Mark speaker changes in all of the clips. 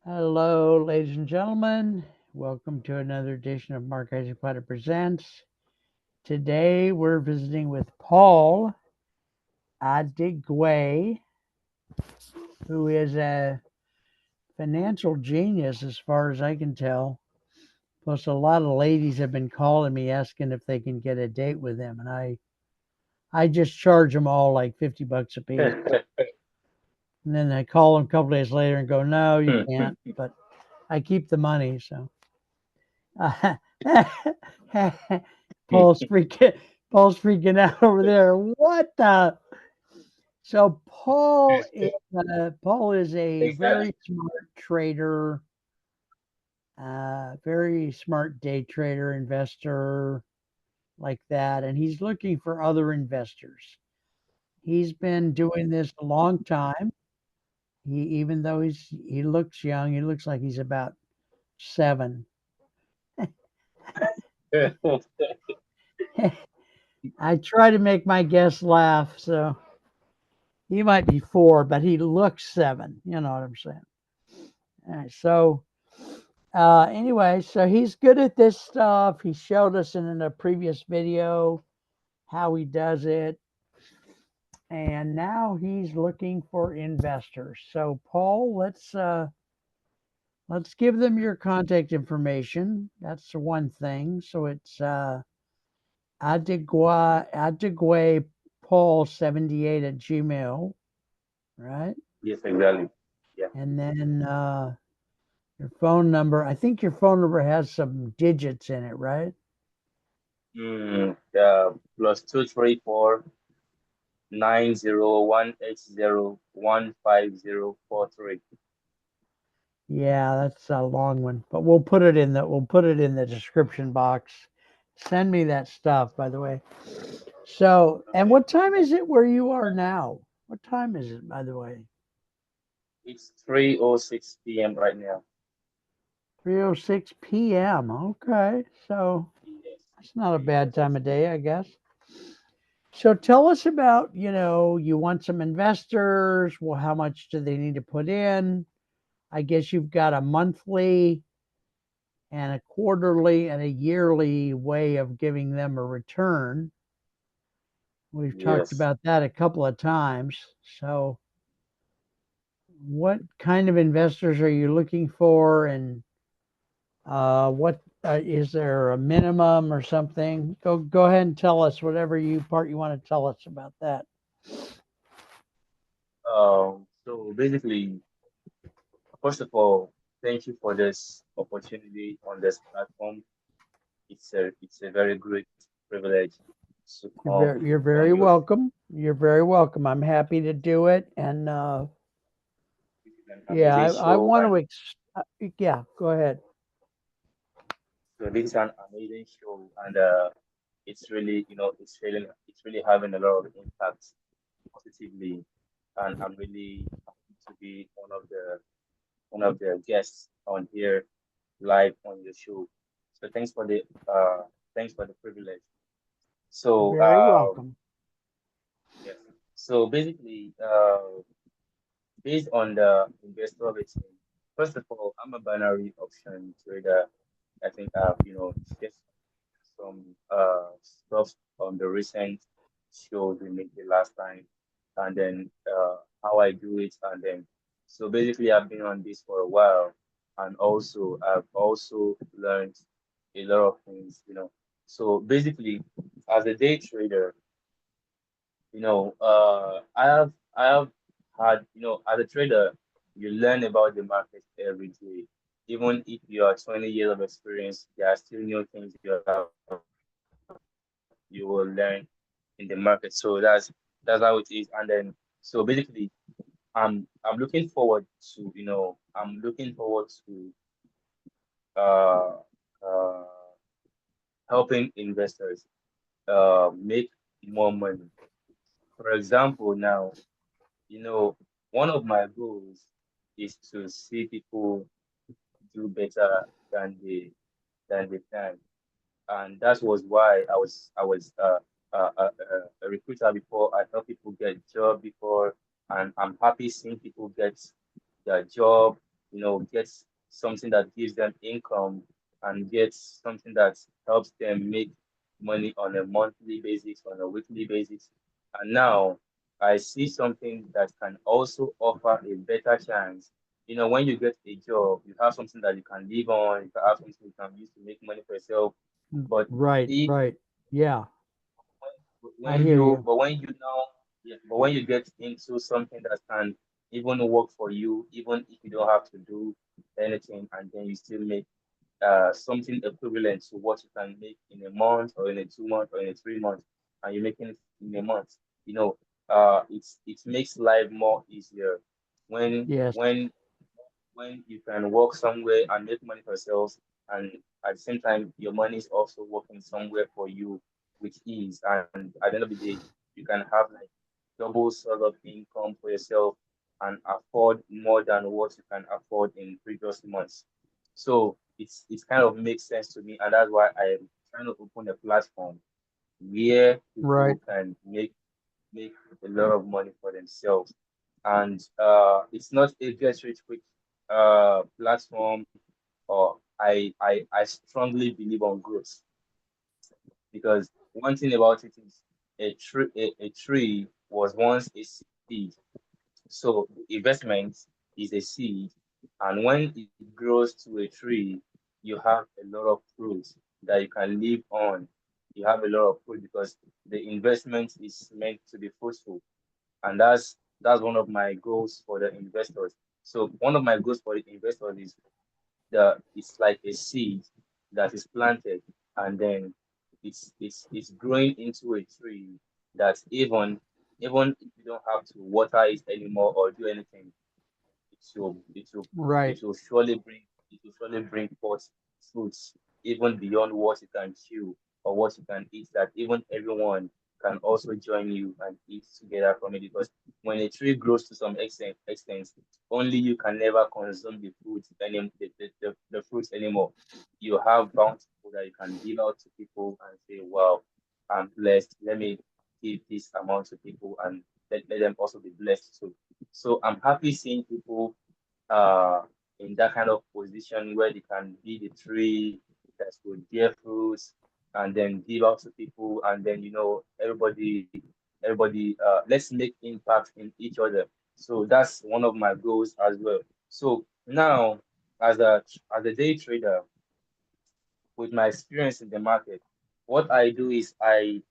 Speaker 1: Hello, ladies and gentlemen. Welcome to another edition of Mark Isaac Potter Presents. Today we're visiting with Paul Adigwe, who is a financial genius as far as I can tell. Plus, a lot of ladies have been calling me asking if they can get a date with him, and I just charge them all like $50 a piece. And then I call them a couple days later and go, "No, you can't." But I keep the money, so. Paul's freaking Paul's freaking out over there. What the? So Paul is a
Speaker 2: Exactly.
Speaker 1: very smart trader, very smart day trader, investor like that, and he's looking for other investors. He's been doing this a long time. Even though he looks young, he looks like he's about 7. I try to make my guests laugh, so he might be 4, but he looks 7. You know what I'm saying? All right, so anyway, so he's good at this stuff. He showed us in a previous video how he does it, and now he's looking for investors. So Paul, let's give them your contact information. That's the one thing. So it's Adigwe Paul 78 at Gmail, right?
Speaker 2: Yes, exactly. Yeah.
Speaker 1: And then your phone number. I think your phone number has some digits in it, right?
Speaker 2: Plus 234 90 180 15043.
Speaker 1: Yeah, that's a long one, but we'll put it in the description box. Send me that stuff, by the way. So, and
Speaker 2: Okay.
Speaker 1: what time is it where you are now? What time is it, by the way?
Speaker 2: It's 3:06 p.m. right now.
Speaker 1: 3:06 p.m. Okay, so
Speaker 2: Yes.
Speaker 1: that's not a bad time
Speaker 2: 3:06
Speaker 1: of day,
Speaker 2: p.m.
Speaker 1: I guess. So tell us about, you want some investors. Well, how much do they need to put in? I guess you've got a monthly and a quarterly and a yearly way of giving them a return. We've talked
Speaker 2: Yes.
Speaker 1: about that a couple of times. So, what kind of investors are you looking for, and what is there a minimum or something? Go ahead and tell us whatever you want to tell us about that.
Speaker 2: So basically, first of all, thank you for this opportunity on this platform. It's a very great privilege to come
Speaker 1: You're
Speaker 2: on
Speaker 1: very
Speaker 2: your
Speaker 1: welcome. You're very welcome. I'm happy to do it, and
Speaker 2: this is an
Speaker 1: yeah,
Speaker 2: amazing
Speaker 1: I
Speaker 2: show,
Speaker 1: want
Speaker 2: and
Speaker 1: to. Yeah, go ahead.
Speaker 2: so this is an amazing show, and it's really, it's really having a lot of impact positively, and I'm really happy to be one of the guests on here live on your show. So thanks for the privilege. So
Speaker 1: Very welcome.
Speaker 2: yes. So basically, based on the investor rating, first of all, I'm a binary option trader. I think I've shared some stuff on the recent shows we made the last time, and then how I do it, and then so basically I've been on this for a while, and also I've also learned a lot of things. So basically, as a day trader, I have had, as a trader, you learn about the market every day. Even if you are 20 years of experience, there are still new things you will learn in the market. So that's how it is. And then so basically, I'm looking forward to uh uh helping investors make more money. For example, now, you know, one of my goals is to see people do better than they can, and that was why I was a recruiter before. I help people get job before, and I'm happy seeing people get their job. gets something that gives them income and gets something that helps them make money on a monthly basis, on a weekly basis. And now I see something that can also offer a better chance. When you get a job, you have something that you can live on, you can have something you can use to make money for yourself. But
Speaker 1: Right,
Speaker 2: if
Speaker 1: right. Yeah, I
Speaker 2: when
Speaker 1: hear
Speaker 2: you
Speaker 1: you.
Speaker 2: but when you now yeah, but when you get into something that can even work for you, even if you don't have to do anything, and then you still make something equivalent to what you can make in a month or in a 2 month or in a 3 month, and you're making it in a month, you know, it makes life more easier when
Speaker 1: Yes,
Speaker 2: when when you can work somewhere and make money for yourself, and at the same time your money is also working somewhere for you with ease, and at the end of the day you can have like double sort of income for yourself and afford more than what you can afford in previous months. So it's kind of makes sense to me, and that's why I'm trying to open a platform where
Speaker 1: right.
Speaker 2: people can make a lot of money for themselves. And it's not a get rich quick platform, or I strongly believe on growth, because one thing about it is a tree was once a seed. So investment is a seed, and when it grows to a tree, you have a lot of fruit that you can live on. You have a lot of fruit because the investment is meant to be fruitful, and that's one of my goals for the investors. So one of my goals for the investors is it's like a seed that is planted, and then it's growing into a tree that even if you don't have to water it anymore or do anything, it will it will
Speaker 1: Right,
Speaker 2: it will surely bring it will surely bring forth fruits even beyond what you can chew or what you can eat, that even everyone can also join you and eat together from it, because when a tree grows to some extent, only you can never consume the fruits the fruits anymore. You have bountiful that you can give out to people and say, wow, I'm blessed, let me give this amount to people, and let them also be blessed too. So I'm happy seeing people uh in that kind of position where they can be the tree that will bear fruits and then give out to people, and then everybody let's make impact in each other. So that's one of my goals as well. So now, as a day trader, with my experience in the market, what I do is I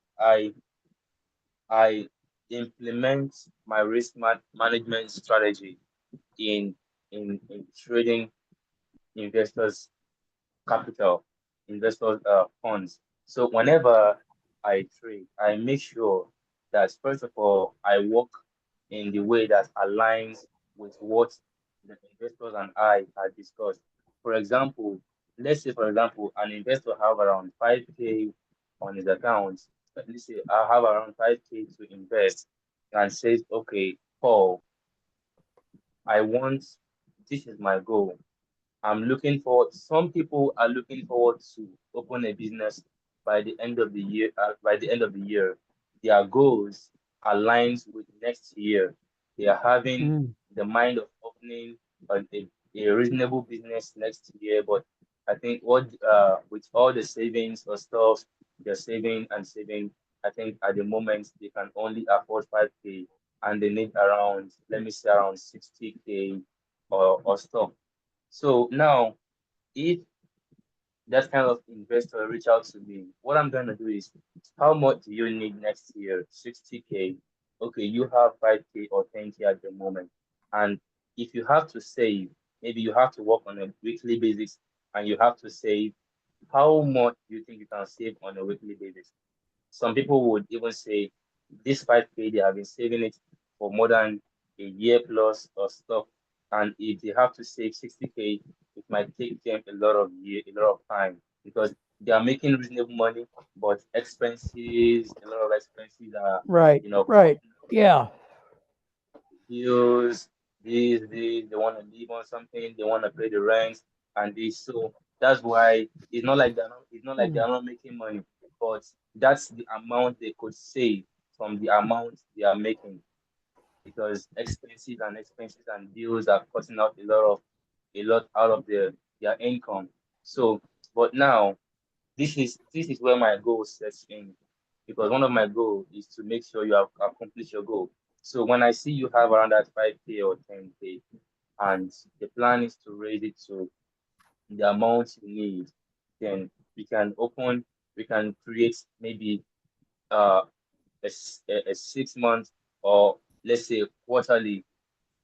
Speaker 2: I implement my management strategy in in trading investors' capital, investors' funds. So whenever I trade, I make sure that first of all I work in the way that aligns with what the investors and I had discussed. For example, let's say for example an investor have around 5K on his account. Let's say I have around 5K to invest, and says, okay, Paul, I want this is my goal. I'm looking forward. Some people are looking forward to open a business by the end of the year. By the end of the year, their goals aligns with next year. They are having
Speaker 1: mm,
Speaker 2: the mind of opening a reasonable business next year. But I think what with all the savings or stuff they're saving and saving, I think at the moment they can only afford 5K, and they need around, let me say, around 60K or stuff. So now, if that kind of investor reach out to me, what I'm gonna do is, how much do you need next year? 60K. Okay, you have 5K or 10K at the moment. And if you have to save, maybe you have to work on a weekly basis and you have to save, how much do you think you can save on a weekly basis? Some people would even say this 5K, they have been saving it for more than a year plus or stuff. And if they have to save 60K, it might take them a lot of time, because they are making reasonable money, but a lot of expenses are,
Speaker 1: right, right.
Speaker 2: popping up.
Speaker 1: Yeah.
Speaker 2: Bills, they want to live on something, they want to pay the rent and this. So that's why it's not like
Speaker 1: Mm,
Speaker 2: they're not making money, but that's the amount they could save from the amount they are making, because expenses and bills are cutting out a lot of a lot out of their income. So, but now this is where my goal sets in, because one of my goals is to make sure you have accomplished your goal. So when I see you have around that 5K or 10K, and the plan is to raise it to the amount you need, then we can open, we can create maybe uh, a 6 month, or let's say quarterly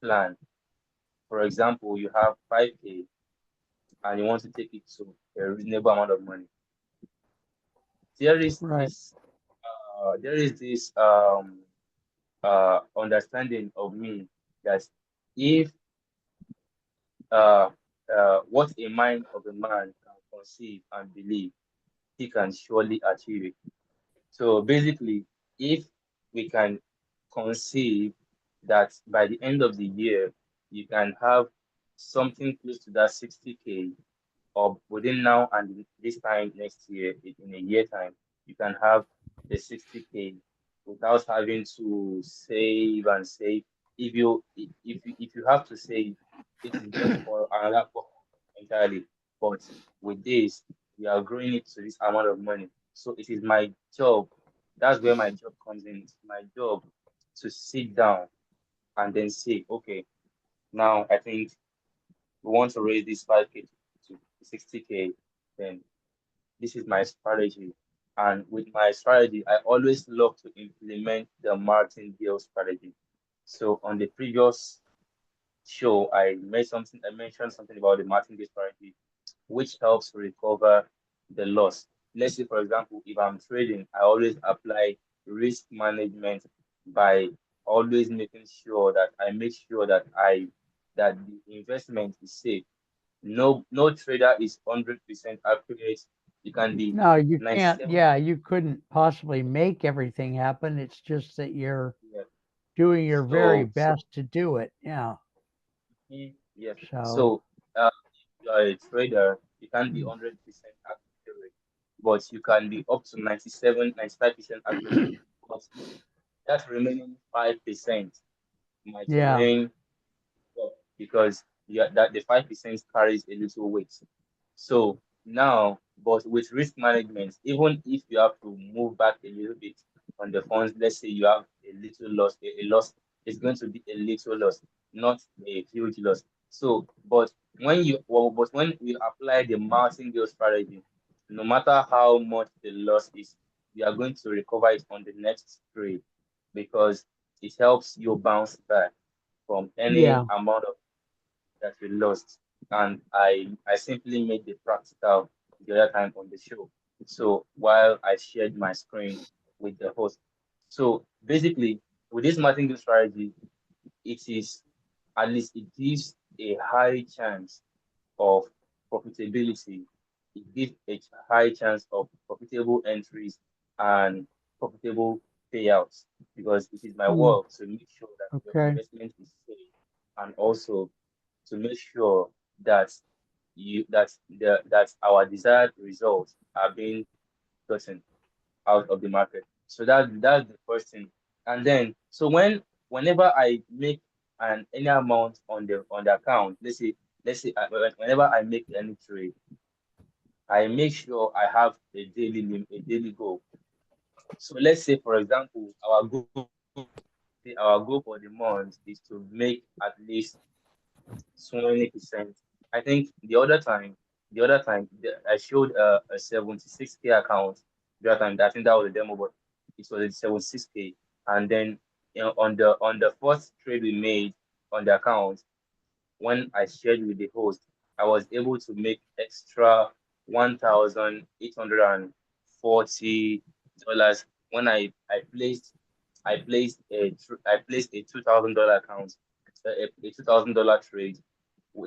Speaker 2: plan. For example, you have 5K and you want to take it to a reasonable amount of money. There is
Speaker 1: Right.
Speaker 2: this understanding of me that if uh, what a mind of a man can conceive and believe, he can surely achieve it. So basically, if we can conceive that by the end of the year, you can have something close to that 60K, or within now and this time next year, in a year time, you can have the 60K without having to save and save. If you have to save, it is just for another purpose entirely. But with this, we are growing it to this amount of money. So it is my job. That's where my job comes in. It's my job to sit down and then say, okay, now I think we want to raise this 5K to 60K, then this is my strategy. And with my strategy, I always love to implement the martingale strategy. So on the previous show, I mentioned something about the martingale strategy, which helps recover the loss. Let's say, for example, if I'm trading, I always apply risk management by always making sure that I make sure that the investment is safe. No trader is 100% accurate. You can be
Speaker 1: No, you can't.
Speaker 2: 97.
Speaker 1: Yeah, you couldn't possibly make everything happen. It's just that you're
Speaker 2: Yeah.
Speaker 1: doing your very
Speaker 2: So
Speaker 1: best to do it. Yeah.
Speaker 2: yes.
Speaker 1: So,
Speaker 2: So if you are a trader, you can't be 100% accurate, but you can be up to 97, 95% accurate. But that remaining 5% might
Speaker 1: yeah.
Speaker 2: remain up, because that the 5% carries a little weight. So now, but with risk management, even if you have to move back a little bit on the funds, let's say you have a little loss, a loss is going to be a little loss, not a huge loss. So, but when we apply the martingale strategy, no matter how much the loss is, we are going to recover it on the next trade, because it helps you bounce back from any
Speaker 1: Yeah.
Speaker 2: amount of that we lost. And I simply made the practical the other time on the show. So while I shared my screen with the host. So basically, with this marketing strategy, it is, at least it gives a high chance of profitability. It gives a high chance of profitable entries and profitable payouts, because it is my
Speaker 1: Mm,
Speaker 2: work to make sure that your
Speaker 1: okay.
Speaker 2: investment is safe, and also to make sure that that our desired results are being gotten out of the market. So that's the first thing. And then, so whenever I make any amount on the account, let's say whenever I make any trade, I make sure I have a daily goal. So let's say, for example, our goal for the month is to make at least 20%. I think I showed a 76K account the other time. I think that was a demo, but it was a 76K. And then, on the first trade we made on the account, when I shared with the host, I was able to make extra $1,840 when I placed a $2,000 account, a $2,000 trade.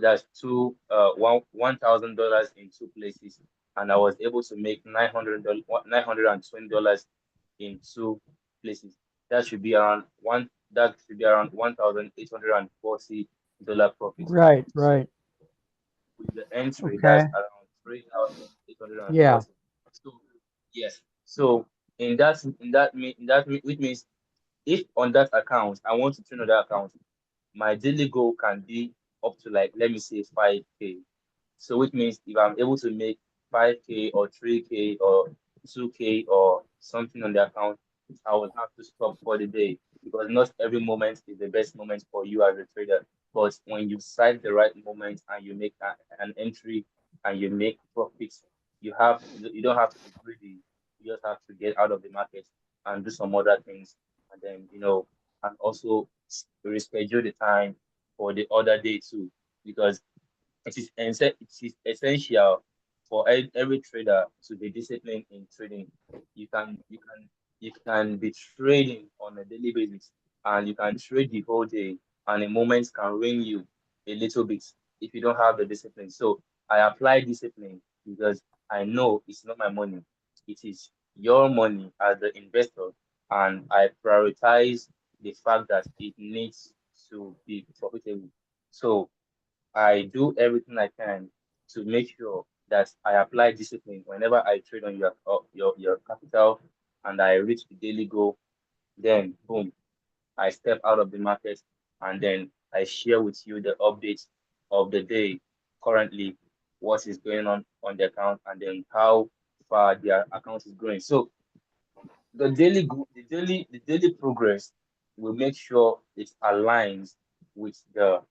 Speaker 2: That's $1,000 in two places, and I was able to make $920 in two places. That should be around $1,840 profit.
Speaker 1: Right,
Speaker 2: So
Speaker 1: right.
Speaker 2: with the entry, that's
Speaker 1: Okay.
Speaker 2: around 3,840.
Speaker 1: Yeah.
Speaker 2: So yes. So which means, if on that account I want to train on that account, my daily goal can be up to like let me say 5K. So which means if I'm able to make 5K or 3K or 2K or something on the account, I will have to stop for the day because not every moment is the best moment for you as a trader. But when you strike the right moment and you make an entry and you make profits, you don't have to be greedy. You just have to get out of the market and do some other things, and then and also reschedule the time for the other day too, because it is essential for every trader to be disciplined in trading. You can you can you can be trading on a daily basis, and you can trade the whole day, and a moment can ruin you a little bit if you don't have the discipline. So I apply discipline because I know it's not my money, it is your money as the investor, and I prioritize the fact that it needs to be profitable. So I do everything I can to make sure that I apply discipline whenever I trade on your capital and I reach the daily goal. Then boom, I step out of the market and then I share with you the updates of the day currently, what is going on the account, and then how far their account is growing. So the daily progress will make sure it aligns with the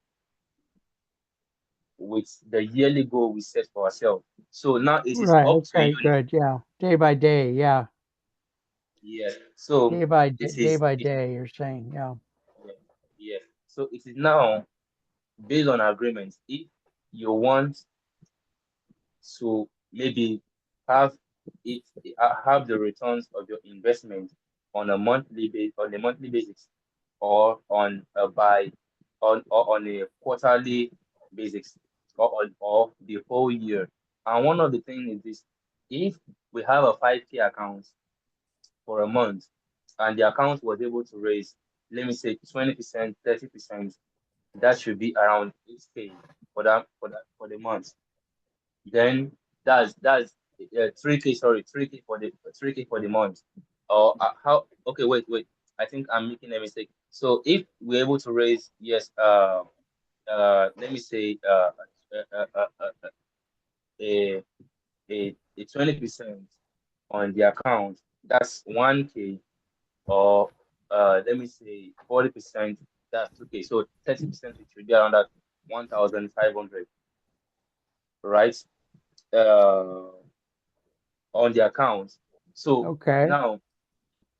Speaker 2: yearly goal we set for ourselves. So now it is
Speaker 1: Right.
Speaker 2: up to
Speaker 1: Okay.
Speaker 2: you now.
Speaker 1: Good. Yeah. Day by day. Yeah.
Speaker 2: Yes. So it
Speaker 1: Day
Speaker 2: is
Speaker 1: by
Speaker 2: it is
Speaker 1: day. You're saying. Yeah.
Speaker 2: yes. Yes. So it is now based on agreement. If you want to maybe have it have the returns of your investment on a monthly basis, or on a by or on a quarterly basis, or the whole year. And one of the things is this: if we have a 5K account for a month and the account was able to raise, let me say 20%, 30%, that should be around 8K for the month. Then that's 3K, sorry, 3K for the month. Or how okay, wait. I think I'm making a mistake. So if we're able to raise, yes, let me say uh, uh, uh, uh, a 20% on the account, that's 1K, or let me say 40%, that's 2K. So 30%, it should be around that 1,500, right? Uh, on the account. So
Speaker 1: Okay.
Speaker 2: now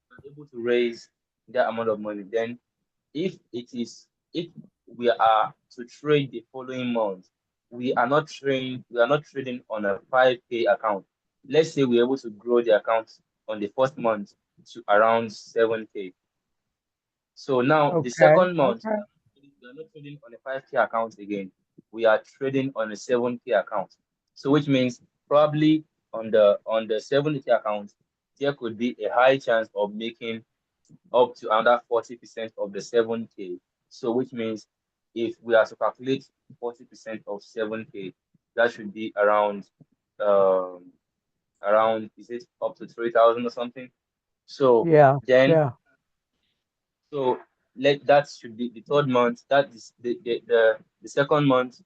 Speaker 2: we're able to raise that amount of money. Then if we are to trade the following month, we are not trading on a 5K account. Let's say we're able to grow the account on the first month to around 7K. So now the
Speaker 1: Okay.
Speaker 2: second month,
Speaker 1: Okay.
Speaker 2: we are not trading on a 5K account again. We are trading on a 7K account. So which means probably on the 7K account, there could be a high chance of making up to another 40% of the 7K. So which means if we are to calculate 40% of 7K, that should be um is it up to 3,000 or something? So
Speaker 1: Yeah.
Speaker 2: then
Speaker 1: Yeah.
Speaker 2: so let that should be the third month. That is the second month,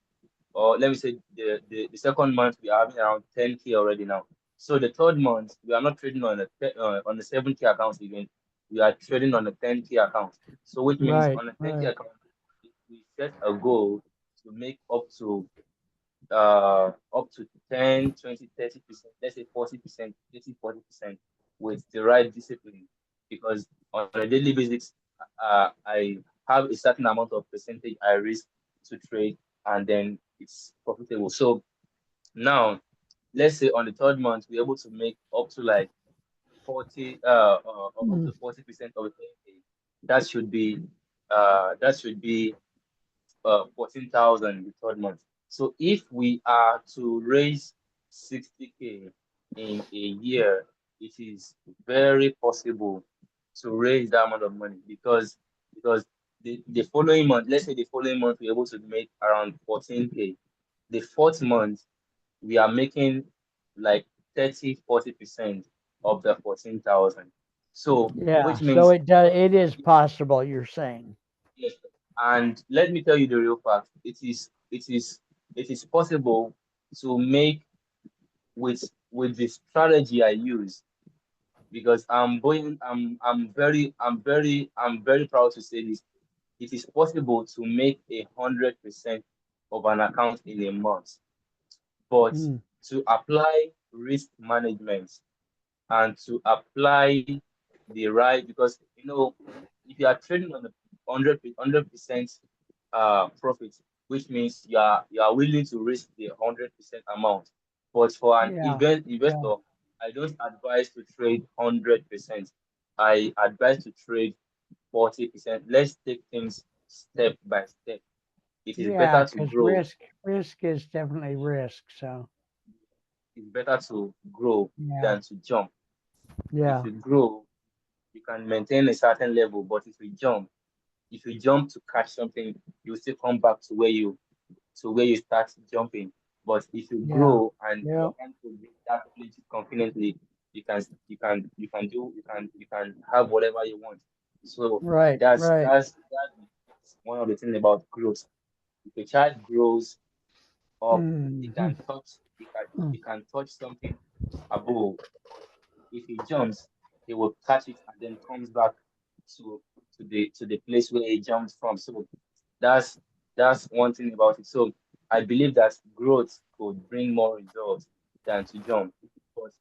Speaker 2: or let me say the second month, we are having around 10K already now. So the third month, we are not trading on the 7K account again. We are trading on a 10K account. So which means
Speaker 1: Right.
Speaker 2: on a 10K
Speaker 1: Right.
Speaker 2: account, we set a goal to make up to 10, 20, 30%, let's say 40%, 30, 40% with the right discipline. Because on a daily basis, I have a certain amount of percentage I risk to trade, and then it's profitable. So now, let's say on the third month, we're able to make up to like 40% of the 10K. That should be that should be 14,000 the third month. So if we are to raise 60K in a year, it is very possible to raise that amount of money, because the following month, let's say the following month, we're able to make around 14K. The fourth month, we are making like 30, 40% of the 14,000. So
Speaker 1: Yeah.
Speaker 2: which
Speaker 1: So
Speaker 2: means
Speaker 1: it does. It is possible. You're saying.
Speaker 2: yes, And let me tell you the real fact. It is possible to make with the strategy I use, because I'm very proud to say this. It is possible to make 100% of an account in a month, but
Speaker 1: Mm,
Speaker 2: to apply risk management and to apply the right, because if you are trading on a 100% profit, which means you are willing to risk the 100% amount. But for an
Speaker 1: yeah,
Speaker 2: event
Speaker 1: yeah,
Speaker 2: investor, I don't advise to trade 100%. I advise to trade 40%. Let's take things step by step. It is
Speaker 1: yeah.
Speaker 2: better to
Speaker 1: Because
Speaker 2: grow.
Speaker 1: risk is definitely risk. So
Speaker 2: It's better to grow
Speaker 1: yeah,
Speaker 2: than to jump. If
Speaker 1: yeah,
Speaker 2: you grow, you can maintain a certain level, but if you jump to catch something, you still come back to where you start jumping. But if you
Speaker 1: yeah,
Speaker 2: grow and
Speaker 1: yeah.
Speaker 2: you're able to reach that place confidently, you can have whatever you want. So
Speaker 1: Right,
Speaker 2: that's
Speaker 1: right.
Speaker 2: that's that's one of the things about growth. If a child grows up, he
Speaker 1: Hmm.
Speaker 2: can touch he can touch something above. If he jumps, he will catch it and then comes back to to the place where he jumped from. So that's that's one thing about it. So I believe that growth could bring more results than to jump. But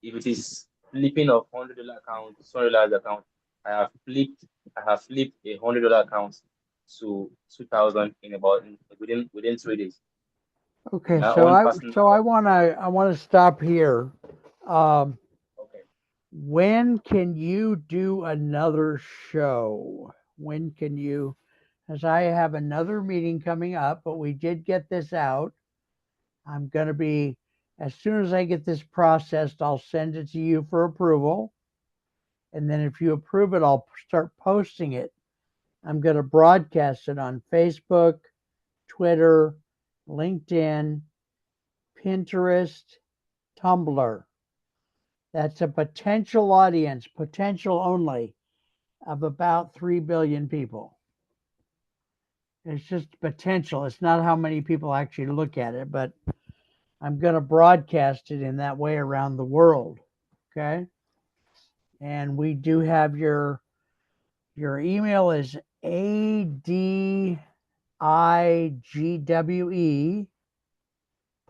Speaker 2: if it is flipping of $100 account, $200 account, I have flipped I have flipped $100 account to 2,000 within 3 days. In
Speaker 1: Okay,
Speaker 2: my
Speaker 1: so
Speaker 2: own
Speaker 1: I
Speaker 2: personal.
Speaker 1: so I wanna stop here. Um,
Speaker 2: Okay.
Speaker 1: when can you do another show? When can you? As I have another meeting coming up, but we did get this out. I'm gonna be as soon as I get this processed, I'll send it to you for approval, and then if you approve it, I'll start posting it. I'm gonna broadcast it on Facebook, Twitter, LinkedIn, Pinterest, Tumblr. That's a potential audience, potential only, of about 3 billion people. It's just potential. It's not how many people actually look at it, but I'm going to broadcast it in that way around the world. Okay. And we do have your email is ADIGWE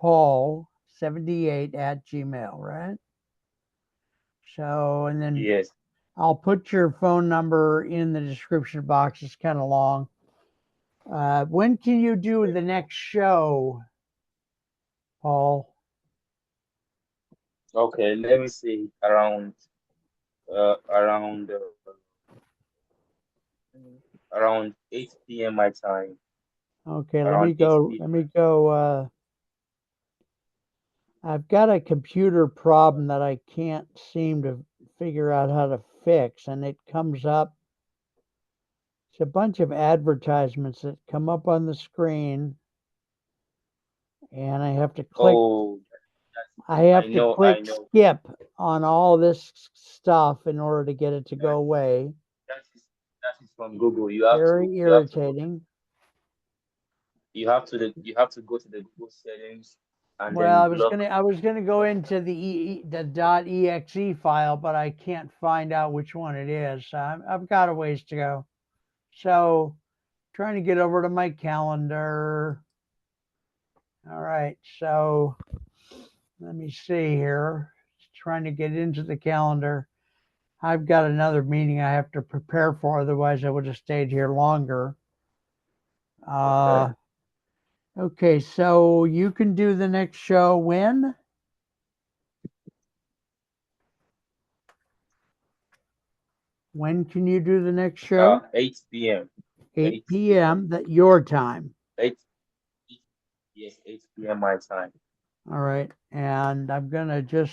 Speaker 1: Paul78 at Gmail, right? So, and then
Speaker 2: Yes.
Speaker 1: I'll put your phone number in the description box. It's kind of long. When can you do the next show, Paul?
Speaker 2: Okay, let me see. Around 8 p.m. my time.
Speaker 1: Okay, let me
Speaker 2: Around 8
Speaker 1: go. Let
Speaker 2: p.m.
Speaker 1: me go. I've got a computer problem that I can't seem to figure out how to fix, and it comes up. It's a bunch of advertisements that come up on the screen, and I have to click.
Speaker 2: Oh,
Speaker 1: I
Speaker 2: I
Speaker 1: have to
Speaker 2: know, I
Speaker 1: click
Speaker 2: know.
Speaker 1: skip on all this stuff in order to get it to go
Speaker 2: That
Speaker 1: away.
Speaker 2: that is that is from Google. You have to
Speaker 1: Very
Speaker 2: you have to go to
Speaker 1: irritating.
Speaker 2: the Google settings and
Speaker 1: Well,
Speaker 2: then
Speaker 1: I was
Speaker 2: block.
Speaker 1: gonna I was gonna go into the .exe file, but I can't find out which one it is. So I've got a ways to go. So trying to get over to my calendar. All right, so let me see here. Trying to get into the calendar. I've got another meeting I have to prepare for, otherwise I would have stayed here longer.
Speaker 2: Okay.
Speaker 1: Uh, okay, so you can do the next show when? When can you do the next show?
Speaker 2: 8 p.m.
Speaker 1: 8
Speaker 2: 8 p.m.
Speaker 1: p.m. That your time.
Speaker 2: 8 yes, 8 p.m. my time.
Speaker 1: All right. And I'm going to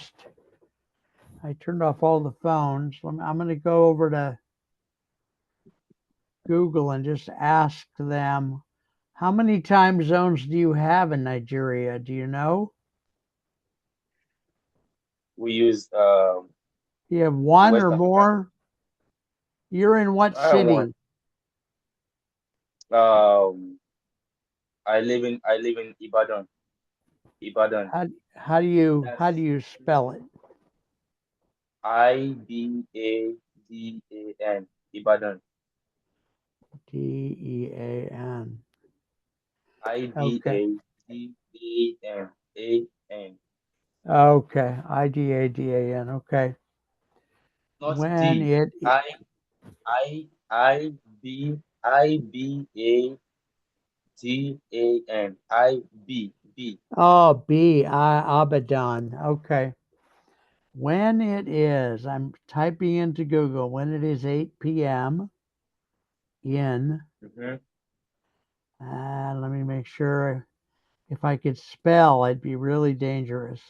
Speaker 1: I turned off all the phones. I'm going to go over to Google and just ask them, how many time zones do you have in Nigeria? Do you know?
Speaker 2: We use
Speaker 1: Do you have
Speaker 2: the
Speaker 1: one
Speaker 2: West
Speaker 1: or
Speaker 2: African.
Speaker 1: more? You're in what
Speaker 2: I want
Speaker 1: city?
Speaker 2: Um, I live in Ibadan. Ibadan.
Speaker 1: How do
Speaker 2: That's
Speaker 1: you spell it?
Speaker 2: Ibadan. Ibadan.
Speaker 1: Dean. Okay.
Speaker 2: Ibadan.
Speaker 1: Okay. Idadan. Okay.
Speaker 2: Not
Speaker 1: When
Speaker 2: D.
Speaker 1: it
Speaker 2: Ibadan. I B.
Speaker 1: oh B I Abaddon. Okay. When it is, I'm typing into Google. When it is 8 p.m. in,
Speaker 2: Mhm.
Speaker 1: let me make sure. If I could spell, I'd be really dangerous.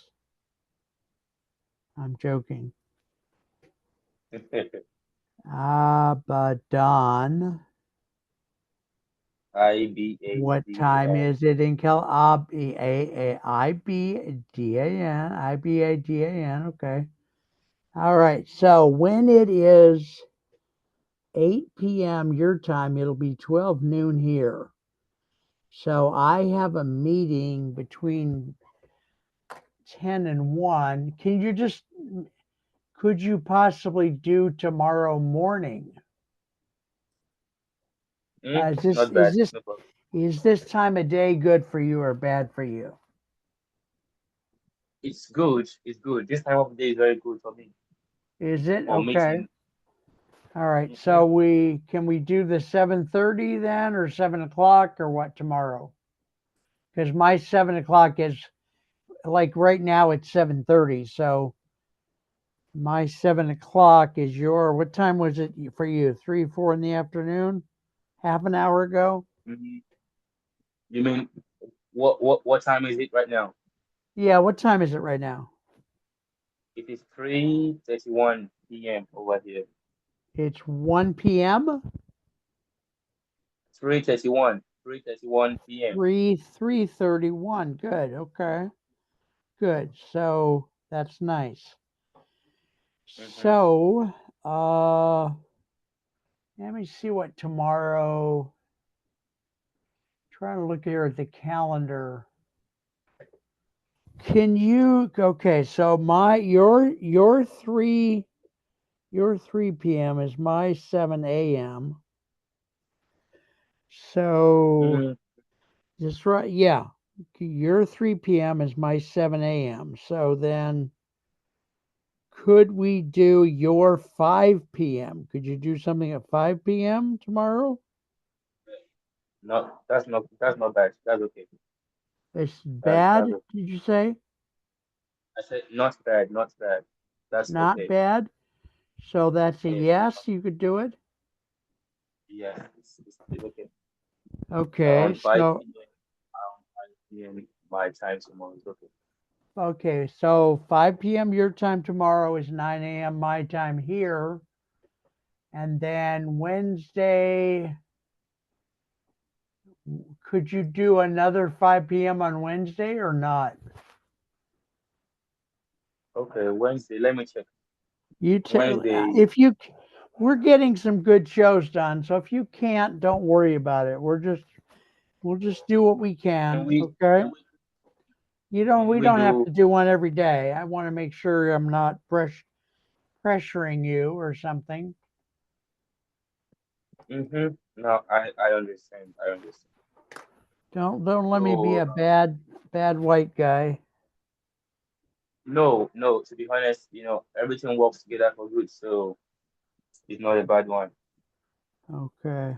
Speaker 1: I'm joking. Abaddon. What time
Speaker 2: Ibadan.
Speaker 1: is it in Cal? Ibadan. Ibadan. Okay. All right. So when it is 8 p.m. your time, it'll be 12 noon here. So I have a meeting between 10 and 1. Could you possibly do tomorrow morning?
Speaker 2: Mm,
Speaker 1: Is this
Speaker 2: not
Speaker 1: is
Speaker 2: bad.
Speaker 1: this
Speaker 2: No problem.
Speaker 1: is this time of day good for you or bad for you?
Speaker 2: It's good. It's good. This time of day is very good for me
Speaker 1: Is it
Speaker 2: for
Speaker 1: okay?
Speaker 2: meeting.
Speaker 1: All right.
Speaker 2: Hmm.
Speaker 1: So we do the 7:30 then, or 7 o'clock, or what tomorrow? Because my 7 o'clock is like right now it's 7:30. So my 7 o'clock is your. What time was it for you? 3, 4 in the afternoon? Half an hour ago?
Speaker 2: Hmm. You mean what time is it right now?
Speaker 1: Yeah. What time is it right now?
Speaker 2: It is 3:31 p.m. over here.
Speaker 1: It's 1 p.m.
Speaker 2: 3:31. 3:31 p.m.
Speaker 1: 3:31. Good. Okay. Good. So that's nice.
Speaker 2: Hmm.
Speaker 1: So let me see what tomorrow. Trying to look here at the calendar. Can you okay, so my your 3 p.m. is my 7 a.m. So
Speaker 2: Mm,
Speaker 1: just right, yeah. Your 3 p.m. is my 7 a.m. So then could we do your 5 p.m.? Could you do something at 5 p.m. tomorrow?
Speaker 2: that's not bad. That's okay.
Speaker 1: It's
Speaker 2: That's
Speaker 1: bad,
Speaker 2: okay.
Speaker 1: did you say?
Speaker 2: I said not bad, not bad. That's
Speaker 1: Not
Speaker 2: okay.
Speaker 1: bad. So that's a
Speaker 2: Yes,
Speaker 1: yes, you could do it.
Speaker 2: yes, it's okay.
Speaker 1: Okay,
Speaker 2: Around 5
Speaker 1: so
Speaker 2: p.m. Around 5 p.m. my time tomorrow is okay.
Speaker 1: okay, so 5 p.m. your time tomorrow is 9 a.m. my time here. And then Wednesday, could you do another 5 p.m. on Wednesday or not?
Speaker 2: Okay, Wednesday. Let me check.
Speaker 1: You tell
Speaker 2: Wednesday.
Speaker 1: if you we're getting some good shows done, so if you can't, don't worry about it. We'll just do what we
Speaker 2: Can
Speaker 1: can,
Speaker 2: we
Speaker 1: okay?
Speaker 2: can we
Speaker 1: We
Speaker 2: can we
Speaker 1: don't have
Speaker 2: do?
Speaker 1: to do one every day. I want to make sure I'm not pressuring you or something.
Speaker 2: Mm-hmm. No, I understand. I understand.
Speaker 1: Don't let me be
Speaker 2: So
Speaker 1: a bad white guy.
Speaker 2: no, no. To be honest, everything works together for good. So it's not a bad one.
Speaker 1: Okay.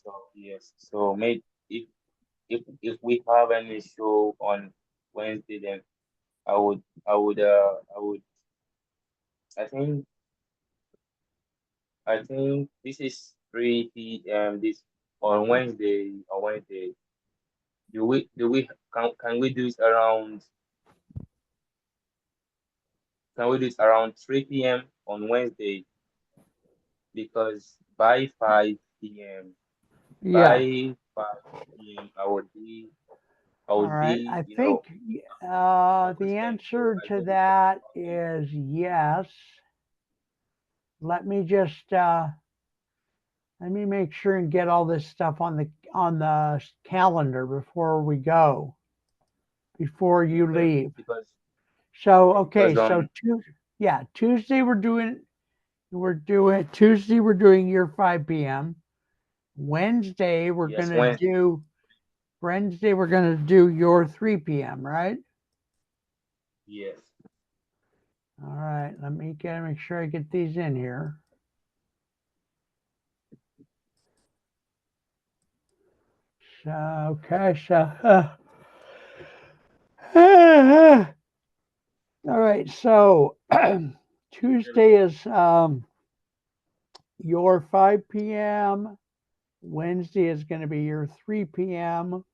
Speaker 2: So yes. So maybe if we have any show on Wednesday, then I would. I think this is 3 p.m. This on Wednesday. On Wednesday, can we do it around? Can we do it around 3 p.m. on Wednesday? Because by 5 p.m.
Speaker 1: Yeah.
Speaker 2: by 5 p.m. I
Speaker 1: All
Speaker 2: would
Speaker 1: right.
Speaker 2: be
Speaker 1: I think
Speaker 2: on
Speaker 1: the
Speaker 2: Christian. So
Speaker 1: answer
Speaker 2: I
Speaker 1: to
Speaker 2: don't know
Speaker 1: that
Speaker 2: about you.
Speaker 1: is yes. Let me just Let me make sure and get all this stuff on the calendar before we go, before you
Speaker 2: Okay,
Speaker 1: leave.
Speaker 2: because
Speaker 1: So
Speaker 2: because
Speaker 1: okay, so yeah, Tuesday we're doing your 5 p.m. Wednesday we're
Speaker 2: yes,
Speaker 1: gonna
Speaker 2: Wednesday,
Speaker 1: do Wednesday we're gonna do your 3 p.m. Right?
Speaker 2: yes.
Speaker 1: All right. Let me make sure I get these in here. So okay, so all right. So Tuesday is your 5 p.m. Wednesday is going to be your 3 p.m.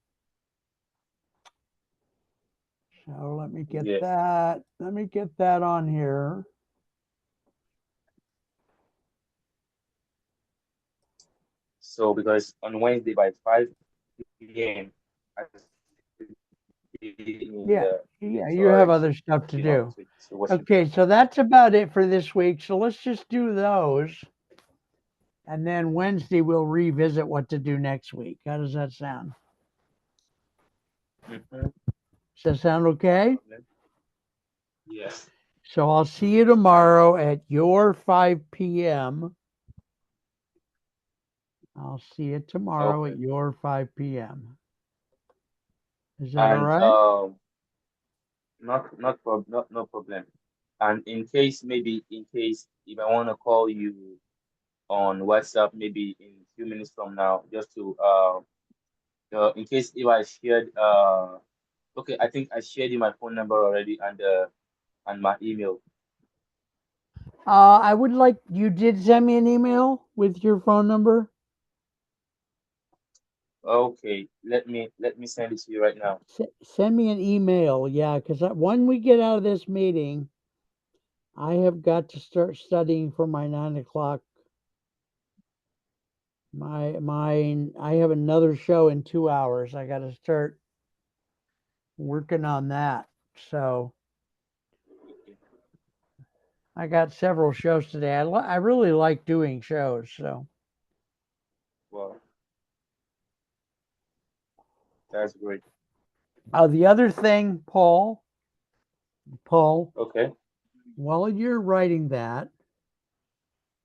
Speaker 1: So let me get
Speaker 2: Yes.
Speaker 1: that. Let me get that on here.
Speaker 2: So because on Wednesday by 5 p.m. I should be
Speaker 1: Yeah,
Speaker 2: in the
Speaker 1: yeah, you have
Speaker 2: church,
Speaker 1: other stuff to
Speaker 2: you know,
Speaker 1: do.
Speaker 2: to worship
Speaker 1: Okay,
Speaker 2: God.
Speaker 1: so that's about it for this week. So let's just do those. And then Wednesday we'll revisit what to do next week. How does that sound?
Speaker 2: Mm-hmm.
Speaker 1: Does that sound
Speaker 2: No
Speaker 1: okay?
Speaker 2: problem. Yes.
Speaker 1: So I'll see you tomorrow at your 5 p.m. I'll see you tomorrow
Speaker 2: Okay.
Speaker 1: at your 5 p.m. Is that all
Speaker 2: And
Speaker 1: right?
Speaker 2: not no problem. And in case maybe in case if I want to call you on WhatsApp maybe in a few minutes from now, just to in case if I shared okay, I think I shared you my phone number already and my email.
Speaker 1: I would like you did send me an email with your phone number.
Speaker 2: Okay, let me send it to you right now.
Speaker 1: Send me an email, yeah, because when we get out of this meeting, I have got to start studying for my 9 o'clock. I have another show in 2 hours. I got to start working on that. So
Speaker 2: Okay.
Speaker 1: I got several shows today. I really like doing shows. So
Speaker 2: Well, that's great.
Speaker 1: the other thing, Paul,
Speaker 2: Okay.
Speaker 1: while you're writing that,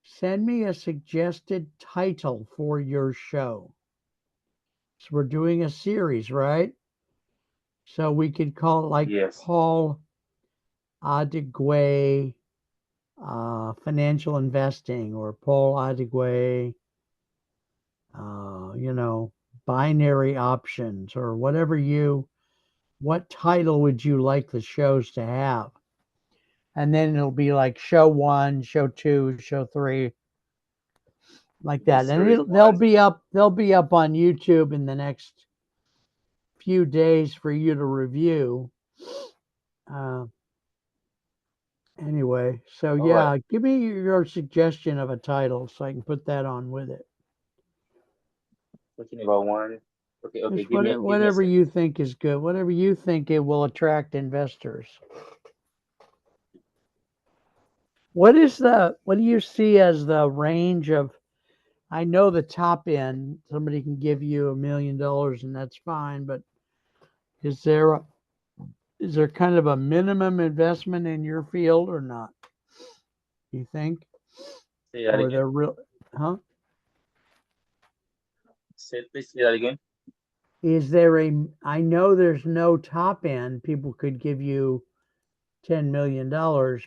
Speaker 1: send me a suggested title for your show. So we're doing a series, right? So we could call it like
Speaker 2: Yes.
Speaker 1: Paul Adigwe financial investing or Paul Adigwe, you know, binary options or what title would you like the shows to have? And then it'll be like show one, show two, show three, like
Speaker 2: The
Speaker 1: that. And
Speaker 2: series one.
Speaker 1: they'll be up on YouTube in the next few days for you to review. Uh, anyway, so
Speaker 2: All right.
Speaker 1: yeah, give me your suggestion of a title so I can put that on with it.
Speaker 2: Talking about one. Okay, okay.
Speaker 1: Just
Speaker 2: Give me a
Speaker 1: whatever
Speaker 2: second.
Speaker 1: you think is good, whatever you think it will attract investors. What do you see as the range of? I know the top end, somebody can give you $1 million and that's fine, but is there is there kind of a minimum investment in your field or not? You think,
Speaker 2: Say that
Speaker 1: or
Speaker 2: again.
Speaker 1: they're real? Huh?
Speaker 2: Please say that again.
Speaker 1: Is there a? I know there's no top end. People could give you $10 million,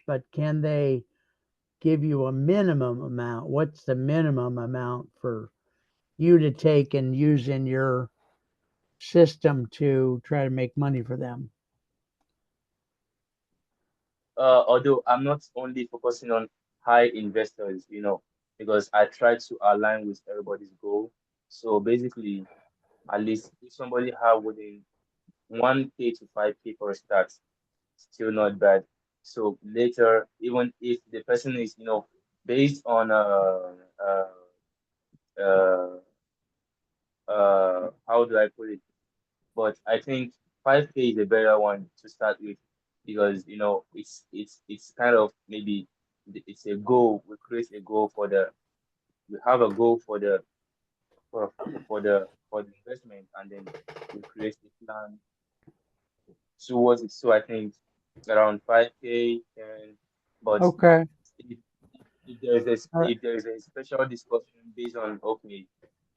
Speaker 1: but can they give you a minimum amount? What's the minimum amount for you to take and use in your system to try to make money for them?
Speaker 2: Although I'm not only focusing on high investors, because I try to align with everybody's goal. So basically, at least if somebody have within 1K to 5K for a start, still not bad. So later, even if the person is, based on uh, how do I put it? But I think 5K is a better one to start with because it's kind of maybe it's a goal. We create a goal for the we have a goal for for the investment, and then we create a plan towards it. So I think around 5K, and but
Speaker 1: Okay.
Speaker 2: if, if there is a
Speaker 1: All right.
Speaker 2: if there is a special discussion based on, okay,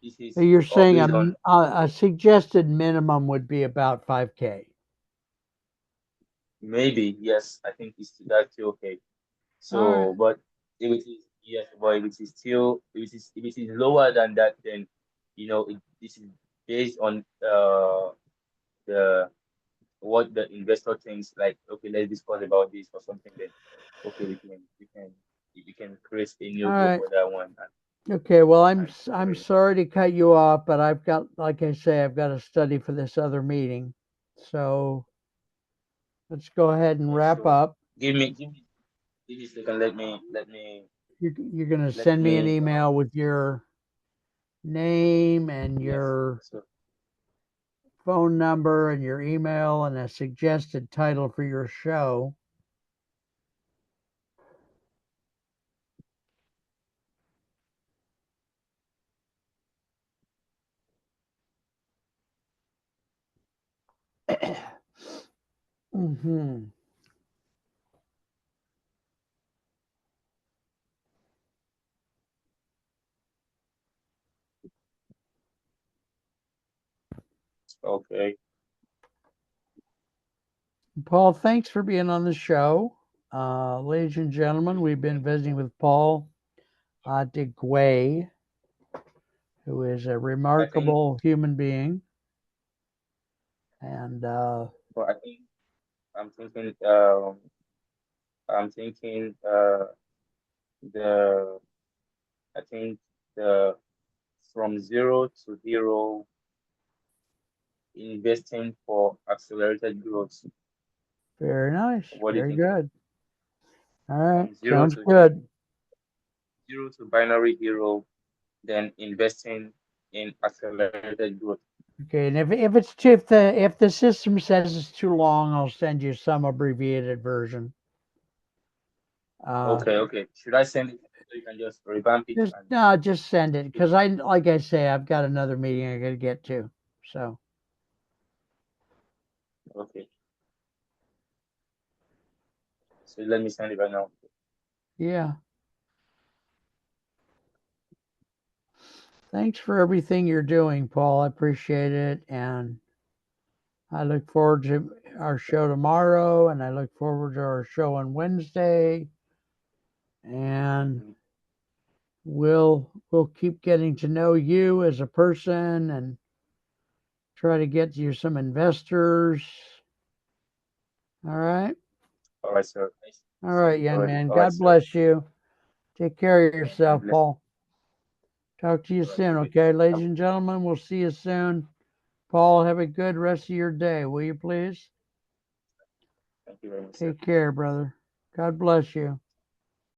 Speaker 2: this
Speaker 1: So
Speaker 2: is,
Speaker 1: you're
Speaker 2: or
Speaker 1: saying
Speaker 2: based on,
Speaker 1: a suggested minimum would be about 5K.
Speaker 2: maybe, yes, I think that's still okay.
Speaker 1: All right.
Speaker 2: So, but if it is, yes, but if it is still, if it is lower than that, then this is based on the what the investor thinks. Like, okay, let's discuss about this or something. Then, okay, we can create a
Speaker 1: All
Speaker 2: new goal
Speaker 1: right.
Speaker 2: for that one.
Speaker 1: Okay. Well,
Speaker 2: And
Speaker 1: I'm sorry to cut you off, but I've got, like I say, I've got to study for this other meeting. So let's go ahead and
Speaker 2: yeah,
Speaker 1: wrap
Speaker 2: sure.
Speaker 1: up.
Speaker 2: Give me a second.
Speaker 1: You're going to
Speaker 2: Let
Speaker 1: send me an
Speaker 2: me.
Speaker 1: email with your name and
Speaker 2: Yes.
Speaker 1: your
Speaker 2: So,
Speaker 1: phone number and your email and a suggested title for your show. Hmm.
Speaker 2: okay.
Speaker 1: Paul, thanks for being on the show. Ladies and gentlemen, we've been visiting with Paul Adigwe, who is a
Speaker 2: I think.
Speaker 1: remarkable human being. And
Speaker 2: But I think I'm thinking. I'm thinking. The I think the from zero to hero, investing for accelerated growth.
Speaker 1: very nice.
Speaker 2: What do you
Speaker 1: Very
Speaker 2: think about
Speaker 1: good. All right.
Speaker 2: from
Speaker 1: Sounds good.
Speaker 2: zero to binary hero, then investing in accelerated growth?
Speaker 1: Okay. And if it's too, if the system says it's too long, I'll send you some abbreviated version. Uh,
Speaker 2: Okay, okay. Should I send it so you can just revamp it
Speaker 1: just
Speaker 2: and
Speaker 1: no, just send it
Speaker 2: give
Speaker 1: because like I say, I've got another meeting I got to get to. So
Speaker 2: okay. So let me send it right now.
Speaker 1: yeah. Thanks for everything you're doing, Paul. I appreciate it. And I look forward to our show tomorrow, and I look forward to our show on Wednesday. And
Speaker 2: Mhm.
Speaker 1: we'll keep getting to know you as a person and try to get you some investors. All right.
Speaker 2: All right, sir. I
Speaker 1: All
Speaker 2: sent
Speaker 1: right,
Speaker 2: it
Speaker 1: young
Speaker 2: already.
Speaker 1: man.
Speaker 2: All right,
Speaker 1: God
Speaker 2: sir.
Speaker 1: bless you. Take care of
Speaker 2: Yeah, God
Speaker 1: yourself,
Speaker 2: bless you.
Speaker 1: Paul. Talk to you
Speaker 2: All right,
Speaker 1: soon,
Speaker 2: okay.
Speaker 1: okay? Ladies
Speaker 2: Have-
Speaker 1: and gentlemen, we'll see you soon. Paul, have a good rest of your day, will you please?
Speaker 2: Thank you very much, sir.
Speaker 1: Take care, brother. God bless you.